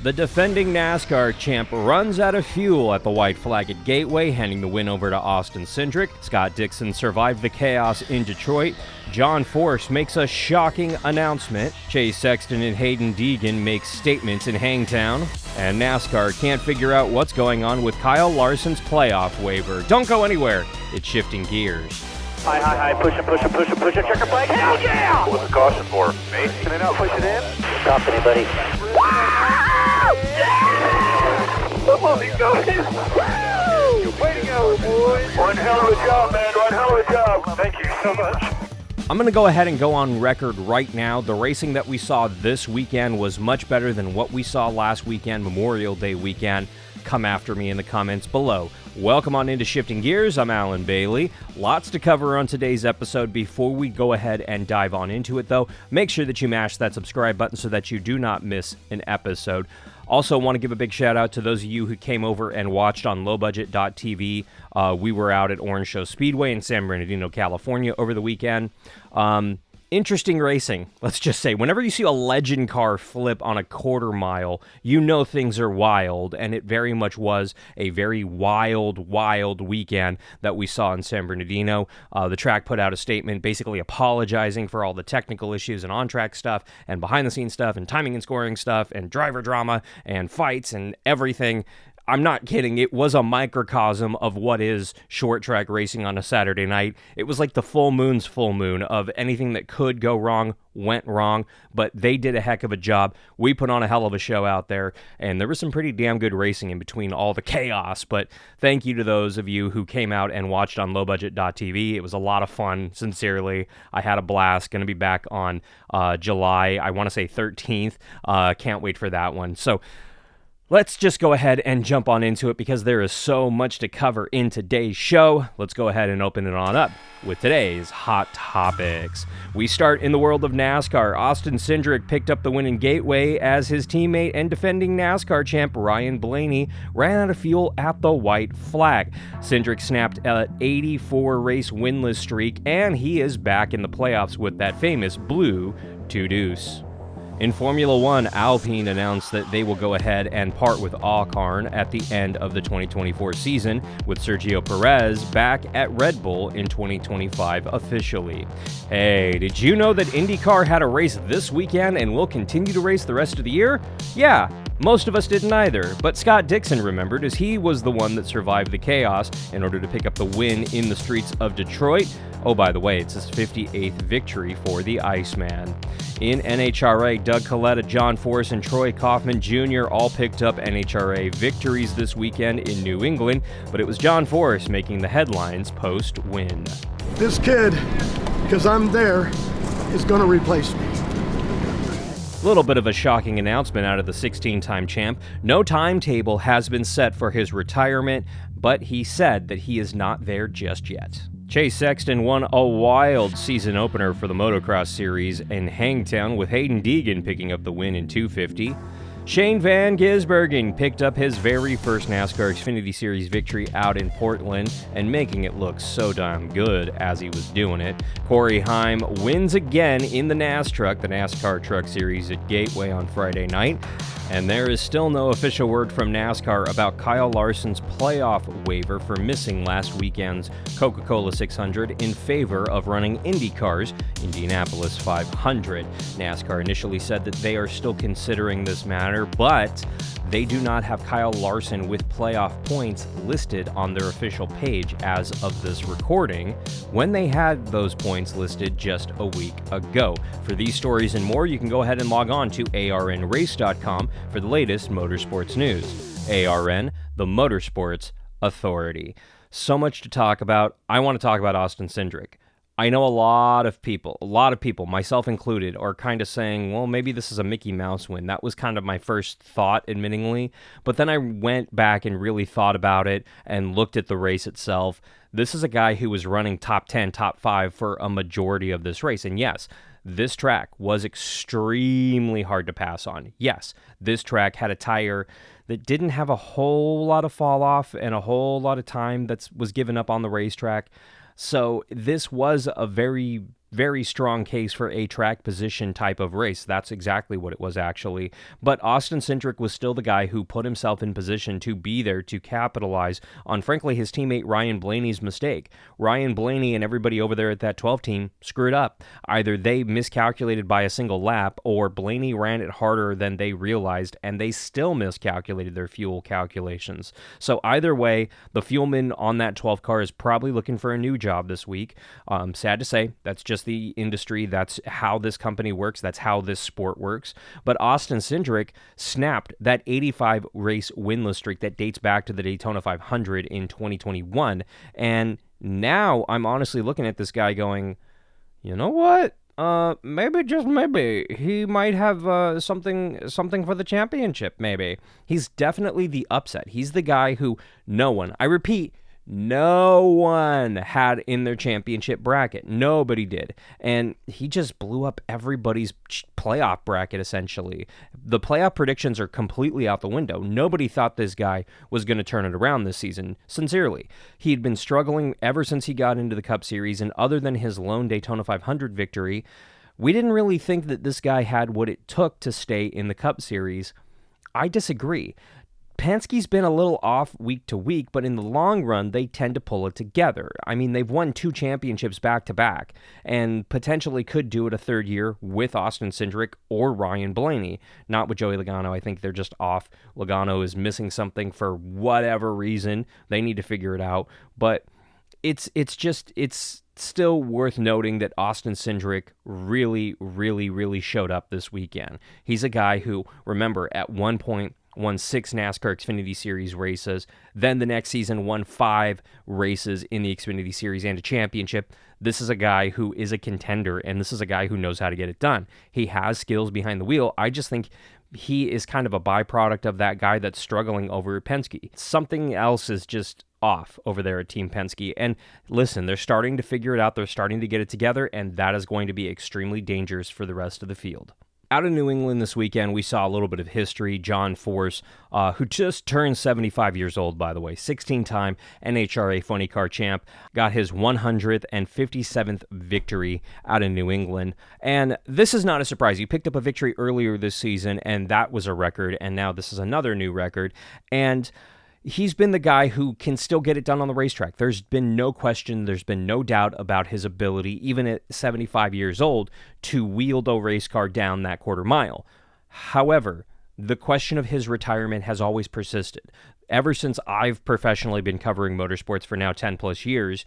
The defending NASCAR champ runs out of fuel at the white flag at Gateway, handing the win over to Austin Cindric. Scott Dixon survived the chaos in Detroit. John Force makes a shocking announcement. Chase Sexton and Hayden Deegan make statements in Hangtown. And NASCAR can't figure out what's going on with Kyle Larson's playoff waiver. Don't go anywhere. It's shifting gears. High, push it, checker flag, hell yeah! What's the caution for? Me? Can I not push it in? Stop anybody. Come on, he's going! Way to go, boys! One hell of a job, man, one hell of a job. Thank you so much. I'm going to go ahead and go on record right now. The racing that we saw this weekend was much better than what we saw last weekend, Memorial Day weekend. Come after me in the comments below. Welcome on into Shifting Gears. I'm Alan Bailey. Lots to cover on today's episode. Before we go ahead and dive on into it, though, make sure that you mash that subscribe button so that you do not miss an episode. Also, want to give a big shout out to those of you who came over and watched on lowbudget.tv. We were out at Orange Show Speedway in San Bernardino, California over the weekend. Interesting racing, let's just say. Whenever you see a legend car flip on a quarter mile, you know things are wild, and it very much was a very wild weekend that we saw in San Bernardino. The track put out a statement basically apologizing for all the technical issues and on-track stuff and behind-the-scenes stuff and timing and scoring stuff and driver drama and fights and everything. I'm not kidding. It was a microcosm of what is short track racing on a Saturday night. It was like the full moon's full moon of anything that could go wrong went wrong, but they did a heck of a job. We put on a hell of a show out there, and there was some pretty damn good racing in between all the chaos, but thank you to those of you who came out and watched on lowbudget.tv. It was a lot of fun, sincerely. I had a blast. Going to be back on July, I want to say 13th. Can't wait for that one. So let's just go ahead and jump on into it because there is so much to cover in today's show. Let's go ahead and open it on up with today's Hot Topics. We start in the world of NASCAR. Austin Cindric picked up the win in Gateway as his teammate and defending NASCAR champ Ryan Blaney ran out of fuel at the white flag. Cindric snapped an 84-race winless streak, and he is back in the playoffs with that famous blue two-deuce. In Formula One, Alpine announced that they will go ahead and part with Alcarn at the end of the 2024 season, with Sergio Perez back at Red Bull in 2025 officially. Hey, did you know that IndyCar had a race this weekend and will continue to race the rest of the year? Yeah, most of us didn't either, but Scott Dixon remembered as he was the one that survived the chaos in order to pick up the win in the streets of Detroit. Oh, by the way, it's his 58th victory for the Iceman. In NHRA, Doug Coletta, John Force, and Troy Kaufman Jr. all picked up NHRA victories this weekend in New England, but it was John Force making the headlines post-win. This kid, because I'm there, is going to replace me. A little bit of a shocking announcement out of the 16-time champ. No timetable has been set for his retirement, but he said that he is not there just yet. Chase Sexton won a wild season opener for the motocross series in Hangtown, with Hayden Deegan picking up the win in 250. Shane Van Gisbergen picked up his very first NASCAR Xfinity Series victory out in Portland and making it look so damn good as he was doing it. Corey Heim wins again in the NAS Truck, the NASCAR Truck Series at Gateway on Friday night. And there is still no official word from NASCAR about Kyle Larson's playoff waiver for missing last weekend's Coca-Cola 600 in favor of running IndyCar's Indianapolis 500. NASCAR initially said that they are still considering this matter, but they do not have Kyle Larson with playoff points listed on their official page as of this recording, when they had those points listed just a week ago. For these stories and more, you can go ahead and log on to arnrace.com for the latest motorsports news. ARN, the Motorsports Authority. So much to talk about. I want to talk about Austin Cindric. I know a lot of people, myself included, are kind of saying, well, maybe this is a Mickey Mouse win. That was kind of my first thought, admittingly. But then I went back and really thought about it and looked at the race itself. This is a guy who was running top 10, top 5 for a majority of this race. And yes, this track was extremely hard to pass on. Yes, this track had a tire that didn't have a whole lot of fall off and a whole lot of time that was given up on the racetrack. So this was a very very strong case for a track position type of race. That's exactly what it was, actually. But Austin Cindric was still the guy who put himself in position to be there to capitalize on, frankly, his teammate Ryan Blaney's mistake. Ryan Blaney and everybody over there at that 12 team screwed up. Either they miscalculated by a single lap, or Blaney ran it harder than they realized, and they still miscalculated their fuel calculations. So either way, the fuelman on that 12 car is probably looking for a new job this week. Sad to say, that's just the industry. That's how this company works. That's how this sport works. But Austin Cindric snapped that 85 race winless streak that dates back to the Daytona 500 in 2021. And now I'm honestly looking at this guy going, you know what? Maybe, just maybe, he might have something for the championship, maybe. He's definitely the upset. He's the guy who no one, I repeat, no one had in their championship bracket. Nobody did. And he just blew up everybody's playoff bracket, essentially. The playoff predictions are completely out the window. Nobody thought this guy was going to turn it around this season, sincerely. He'd been struggling ever since he got into the Cup Series, and other than his lone Daytona 500 victory, we didn't really think that this guy had what it took to stay in the Cup Series. I disagree. Penske's been a little off week to week, but in the long run, they tend to pull it together. I mean, they've won 2 championships back-to-back, and potentially could do it a third year with Austin Cindric or Ryan Blaney. Not with Joey Logano. I think they're just off. Logano is missing something for whatever reason. They need to figure it out. But it's still worth noting that Austin Cindric really showed up this weekend. He's a guy who, remember, at one point, won 6 NASCAR Xfinity Series races, then the next season won 5 races in the Xfinity Series and a championship. This is a guy who is a contender, and this is a guy who knows how to get it done. He has skills behind the wheel. I just think he is kind of a byproduct of that guy that's struggling over at Penske. Something else is just off over there at Team Penske. And listen, they're starting to figure it out. They're starting to get it together, and that is going to be extremely dangerous for the rest of the field. Out of New England this weekend, we saw a little bit of history. John Force, who just turned 75 years old, by the way, 16-time NHRA Funny Car champ, got his 157th victory out of New England. And this is not a surprise. He picked up a victory earlier this season, and that was a record, and now this is another new record. And he's been the guy who can still get it done on the racetrack. There's been no question, there's been no doubt about his ability, even at 75 years old, to wield a race car down that quarter mile. However, the question of his retirement has always persisted. Ever since I've professionally been covering motorsports for now 10 plus years,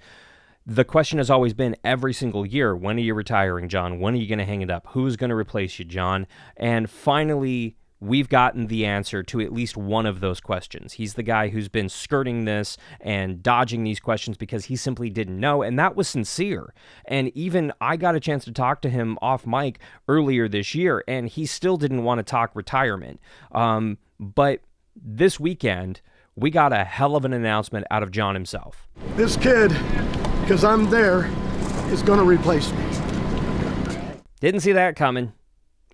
the question has always been every single year, when are you retiring, John? When are you going to hang it up? Who's going to replace you, John? And finally, we've gotten the answer to at least one of those questions. He's the guy who's been skirting this and dodging these questions because he simply didn't know, and that was sincere. And even I got a chance to talk to him off mic earlier this year, and he still didn't want to talk retirement. But this weekend, we got a hell of an announcement out of John himself. This kid, because I'm there, is going to replace me. Didn't see that coming.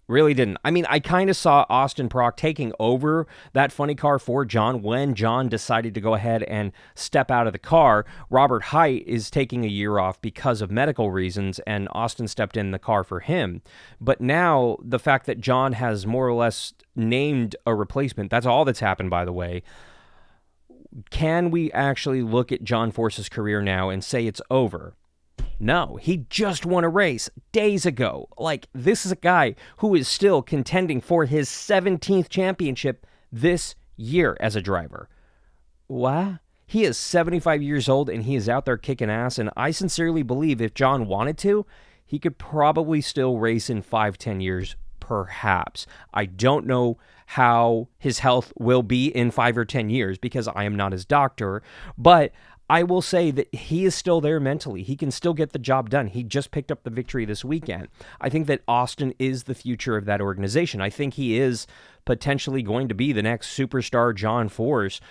Really didn't. I mean, I kind of saw Austin Prock taking over that funny car for John when John decided to go ahead and step out of the car. Robert Hight is taking a year off because of medical reasons, and Austin stepped in the car for him. But now, the fact that John has more or less named a replacement, that's all that's happened, by the way. Can we actually look at John Force's career now and say it's over? No, he just won a race days ago. Like, this is a guy who is still contending for his 17th championship this year as a driver. What? He is 75 years old and he is out there kicking ass, and I sincerely believe if John wanted to, he could probably still race in 5-10 years, perhaps. I don't know how his health will be in 5 or 10 years because I am not his doctor, but I will say that he is still there mentally. He can still get the job done. He just picked up the victory this weekend. I think that Austin is the future of that organization. I think he is potentially going to be the next superstar John Force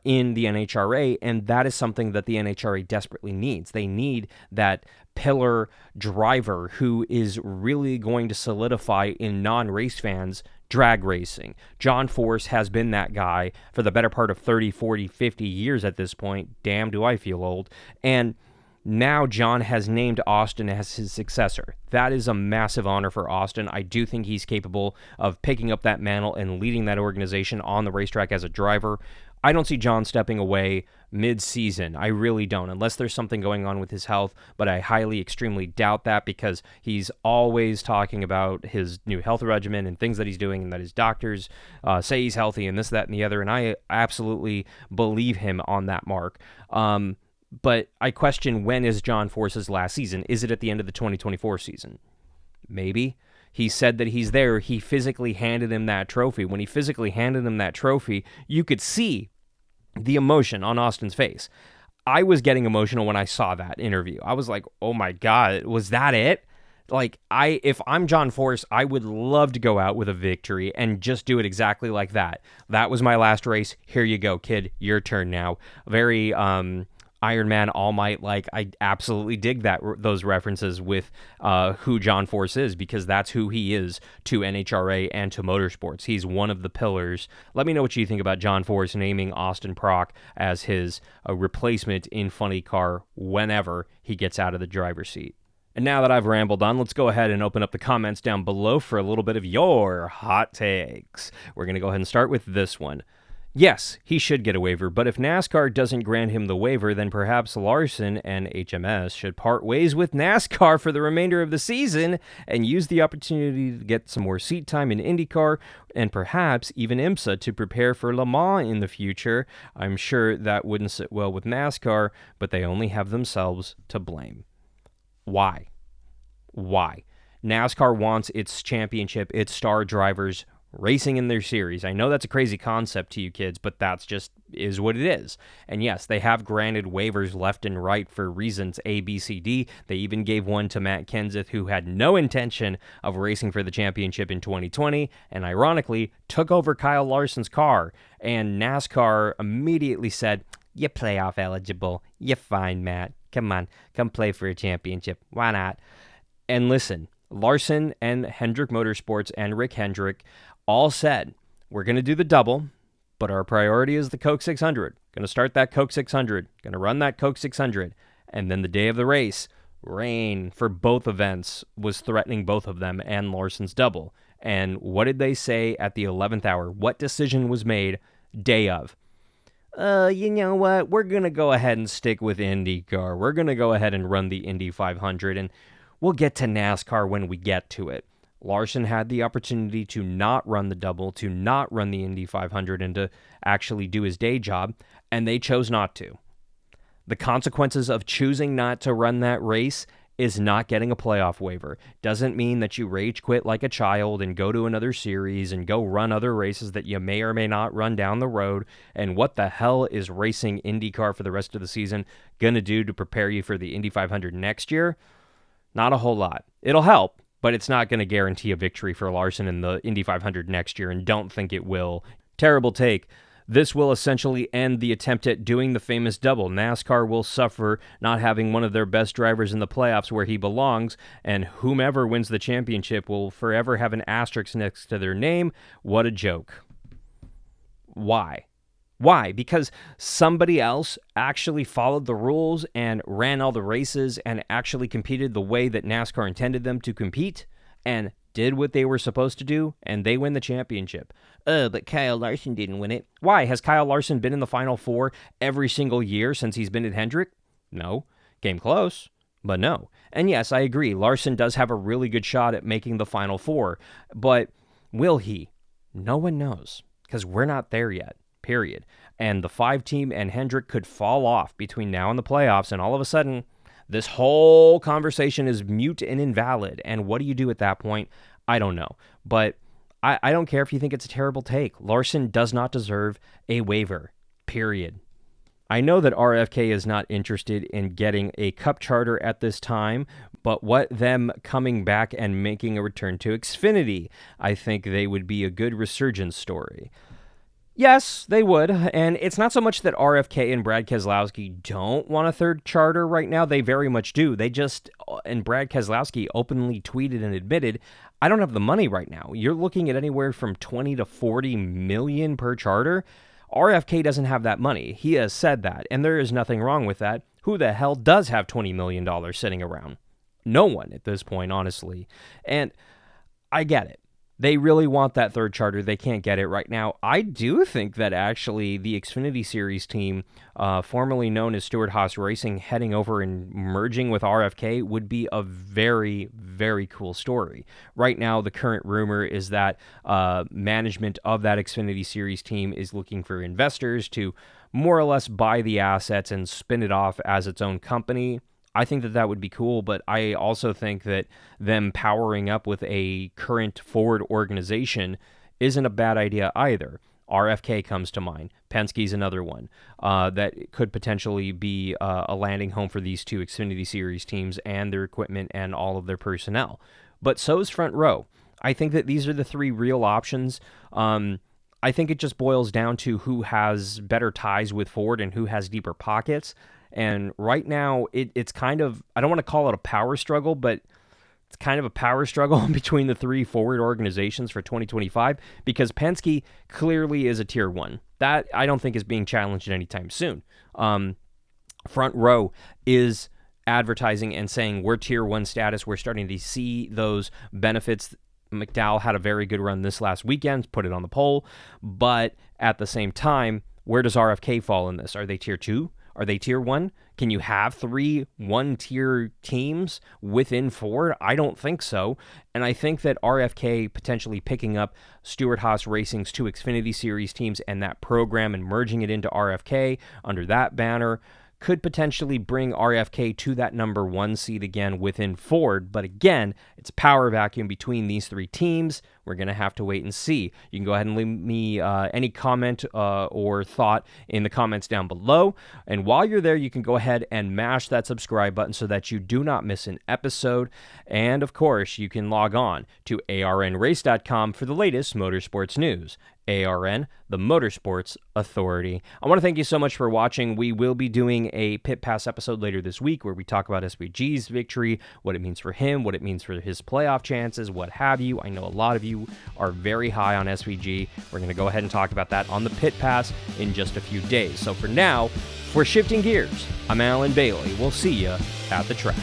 in the NHRA, and that is something that the NHRA desperately needs. They need that pillar driver who is really going to solidify in non-race fans drag racing. John Force has been that guy for the better part of 30, 40, 50 years at this point. Damn, do I feel old. And Now John has named Austin as his successor. That is a massive honor for Austin. I do think he's capable of picking up that mantle and leading that organization on the racetrack as a driver. I don't see John stepping away mid-season. I really don't, unless there's something going on with his health, but I highly, extremely doubt that because he's always talking about his new health regimen and things that he's doing and that his doctors say he's healthy and this, that, and the other, and I absolutely believe him on that mark. But I question, when is John Force's last season? Is it at the end of the 2024 season? Maybe. He said that he's there. He physically handed him that trophy. When he physically handed him that trophy, you could see the emotion on Austin's face. I was getting emotional when I saw that interview. I was like, oh my God, was that it? Like, if I'm John Force, I would love to go out with a victory and just do it exactly like that. That was my last race. Here you go, kid. Your turn now. Very Iron Man, All Might, like, I absolutely dig those references with who John Force is, because that's who he is to NHRA and to motorsports. He's one of the pillars. Let me know what you think about John Force naming Austin Prock as his replacement in Funny Car whenever he gets out of the driver's seat. And now that I've rambled on, let's go ahead and open up the comments down below for a little bit of your hot takes. We're going to go ahead and start with this one. Yes, he should get a waiver, but if NASCAR doesn't grant him the waiver, then perhaps Larson and HMS should part ways with NASCAR for the remainder of the season and use the opportunity to get some more seat time in IndyCar and perhaps even IMSA to prepare for Le Mans in the future. I'm sure that wouldn't sit well with NASCAR, but they only have themselves to blame. Why? NASCAR wants its championship, its star drivers racing in their series. I know that's a crazy concept to you kids, but that's just is what it is. And yes, they have granted waivers left and right for reasons A, B, C, D. They even gave one to Matt Kenseth, who had no intention of racing for the championship in 2020, and ironically took over Kyle Larson's car. And NASCAR immediately said, "You're playoff eligible. You're fine, Matt. Come on, come play for a championship. Why not?" And listen, Larson and Hendrick Motorsports and Rick Hendrick all said, we're going to do the double, but our priority is the Coke 600. Going to start that Coke 600. Going to run that Coke 600. And then the day of the race, rain for both events was threatening both of them and Larson's double. And what did they say at the 11th hour? What decision was made day of? You know what? We're going to go ahead and stick with IndyCar. We're going to go ahead and run the Indy 500, and we'll get to NASCAR when we get to it. Larson had the opportunity to not run the double, to not run the Indy 500, and to actually do his day job, and they chose not to. The consequences of choosing not to run that race is not getting a playoff waiver. Doesn't mean that you rage quit like a child and go to another series and go run other races that you may or may not run down the road. And what the hell is racing IndyCar for the rest of the season going to do to prepare you for the Indy 500 next year? Not a whole lot. It'll help, but it's not going to guarantee a victory for Larson in the Indy 500 next year, and don't think it will. Terrible take. This will essentially end the attempt at doing the famous double. NASCAR will suffer not having one of their best drivers in the playoffs where he belongs, and whomever wins the championship will forever have an asterisk next to their name. What a joke. Why? Why? Because somebody else actually followed the rules and ran all the races and actually competed the way that NASCAR intended them to compete and did what they were supposed to do, and they win the championship. But Kyle Larson didn't win it. Why? Has Kyle Larson been in the Final Four every single year since he's been at Hendrick? No. Came close, but no. And yes, I agree, Larson does have a really good shot at making the Final Four, but will he? No one knows, because we're not there yet. Period. And the 5-team and Hendrick could fall off between now and the playoffs, and all of a sudden, this whole conversation is mute and invalid. And what do you do at that point? I don't know. But I don't care if you think it's a terrible take. Larson does not deserve a waiver. Period. I know that RFK is not interested in getting a cup charter at this time, but what them coming back and making a return to Xfinity, I think they would be a good resurgence story. Yes, they would, and it's not so much that RFK and Brad Keselowski don't want a third charter right now. They very much do. They just, and Brad Keselowski openly tweeted and admitted, I don't have the money right now. You're looking at anywhere from 20 to 40 million per charter. RFK doesn't have that money. He has said that, and there is nothing wrong with that. who the hell does have $20 million sitting around? No one at this point, honestly. And I get it. They really want that third charter. They can't get it right now. I do think that actually the Xfinity Series team, formerly known as Stewart-Haas Racing, heading over and merging with RFK would be a very, very cool story. Right now, the current rumor is that management of that Xfinity Series team is looking for investors to more or less buy the assets and spin it off as its own company. I think that would be cool, but I also think that them powering up with a current Ford organization isn't a bad idea either. RFK comes to mind. Penske's another one that could potentially be a landing home for these two Xfinity Series teams and their equipment and all of their personnel. But so is Front Row. I think that these are the three real options. I think it just boils down to who has better ties with Ford and who has deeper pockets. And right now, it's kind of, I don't want to call it a power struggle, but it's kind of a power struggle between the three Ford organizations for 2025 because Penske clearly is a tier one. That I don't think is being challenged anytime soon. Front Row is advertising and saying we're tier one status. We're starting to see those benefits. McDowell had a very good run this last weekend, put it on the pole. But at the same time, where does RFK fall in this? Are they tier two? Are they tier one? Can you have 3 one-tier teams within Ford? I don't think so. And I think that RFK potentially picking up Stewart-Haas Racing's 2 Xfinity Series teams and that program and merging it into RFK under that banner could potentially bring RFK to that number 1 seed again within Ford. But again, it's a power vacuum between these 3 teams. We're going to have to wait and see. You can go ahead and leave me any comment or thought in the comments down below. And while you're there, you can go ahead and mash that subscribe button so that you do not miss an episode. And of course, you can log on to arnrace.com for the latest motorsports news. ARN, the Motorsports Authority. I want to thank you so much for watching. We will be doing a Pit Pass episode later this week where we talk about SVG's victory, what it means for him, what it means for his playoff chances, what have you. I know a lot of you are very high on SVG. We're going to go ahead and talk about that on the Pit Pass in just a few days. So for now, we're shifting gears. I'm Alan Bailey. We'll see you at the track.